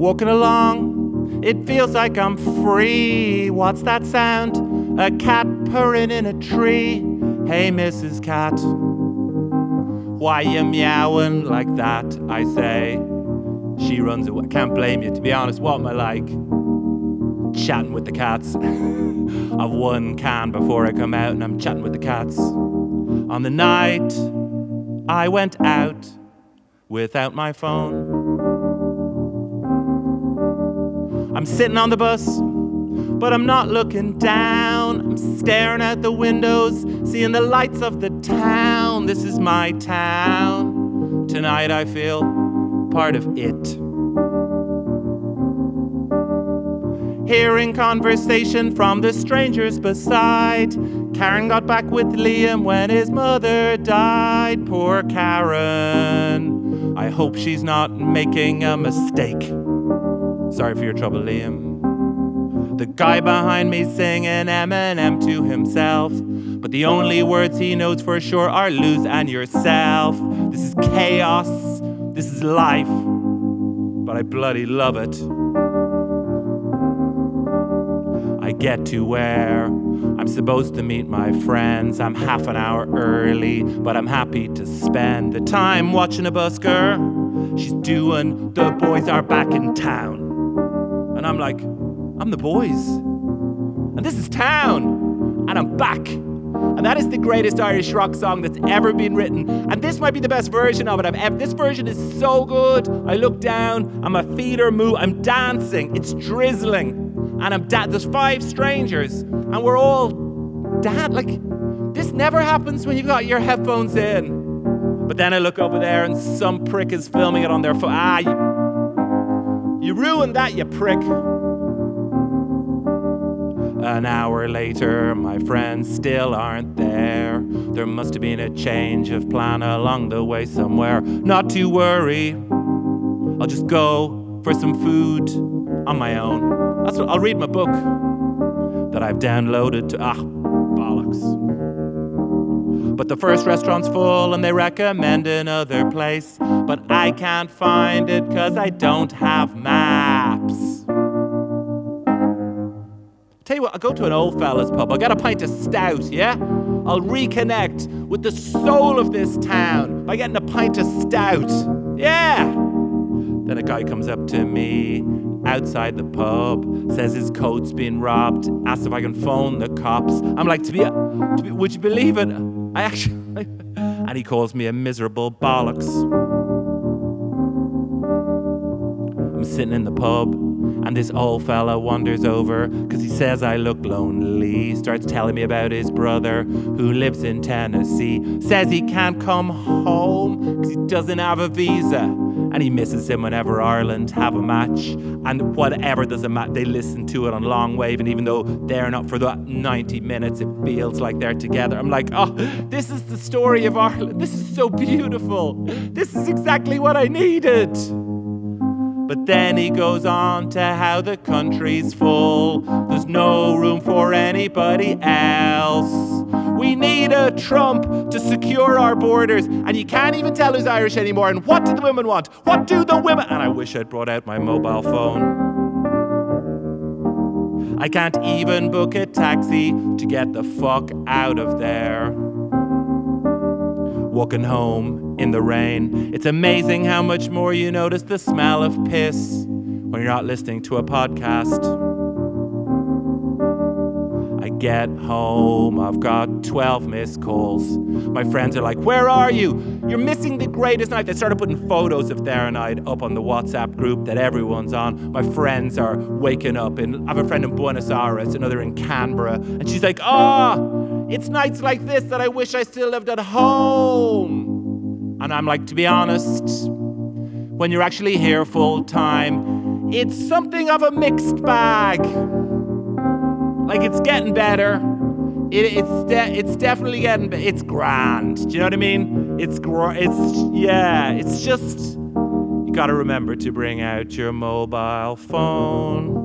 Walking along, it feels like I'm free. What's that sound? A cat purring in a tree. Hey, Mrs. Cat, why you meowing like that, I say. She runs away. Can't blame you, to be honest. What am I like? Chatting with the cats. I've one can before I come out, and I'm chatting with the cats. On the night I went out without my phone, I'm sitting on the bus, but I'm not looking down. I'm staring out the windows, seeing the lights of the town. This is my town. Tonight I feel part of it. Hearing conversation from the strangers beside. Karen got back with Liam when his mother died. Poor Karen. I hope she's not making a mistake. Sorry for your trouble, Liam. The guy behind me singing Eminem to himself, but the only words he knows for sure are lose and yourself. This is chaos. This is life. But I bloody love it. I get to where I'm supposed to meet my friends. I'm half an hour early, but I'm happy to spend the time watching a busker. She's doing The Boys Are Back in Town. And I'm like, I'm the boys. And this is town. And I'm back. And that is the greatest Irish rock song that's ever been written. And this might be the best version of it. This version is so good. I look down, and my feet are moving. I'm dancing. It's drizzling. And there's 5 strangers, and we're all like, this never happens when you've got your headphones in. But then I look over there, and some prick is filming it on their phone. You ruined that, you prick. An hour later, my friends still aren't there. There must have been a change of plan along the way somewhere. Not to worry, I'll just go for some food on my own. I'll read my book that I've downloaded to... bollocks. But the first restaurant's full and they recommend another place. But I can't find it because I don't have maps. Tell you what, I'll go to an old fella's pub. I'll get a pint of stout, yeah? I'll reconnect with the soul of this town by getting a pint of stout. Yeah! Then a guy comes up to me outside the pub, says his coat's been robbed, asks if I can phone the cops. I'm like, would you believe it? And he calls me a miserable bollocks. I'm sitting in the pub, and this old fella wanders over, because he says I look lonely. He starts telling me about his brother, who lives in Tennessee. Says he can't come home, because he doesn't have a visa. And he misses him whenever Ireland have a match. And whatever doesn't matter, they listen to it on long wave. And even though they're not for that 90 minutes, it feels like they're together. I'm like, oh, this is the story of Ireland. This is so beautiful. This is exactly what I needed. But then he goes on to how the country's full. There's no room for anybody else. We need a Trump to secure our borders. And you can't even tell who's Irish anymore. And what do the women want? What do the women... And I wish I'd brought out my mobile phone. I can't even book a taxi to get the fuck out of there. Walking home in the rain. It's amazing how much more you notice the smell of piss when you're not listening to a podcast. I get home, I've got 12 missed calls. My friends are like, where are you? You're missing the greatest night. They started putting photos of their night up on the WhatsApp group that everyone's on. My friends are waking up. I have a friend in Buenos Aires, another in Canberra. And she's like, it's nights like this that I wish I still lived at home. And I'm like, to be honest, when you're actually here full time, it's something of a mixed bag. Like, it's getting better. It's definitely getting better. It's grand. Do you know what I mean? It's just, you gotta remember to bring out your mobile phone.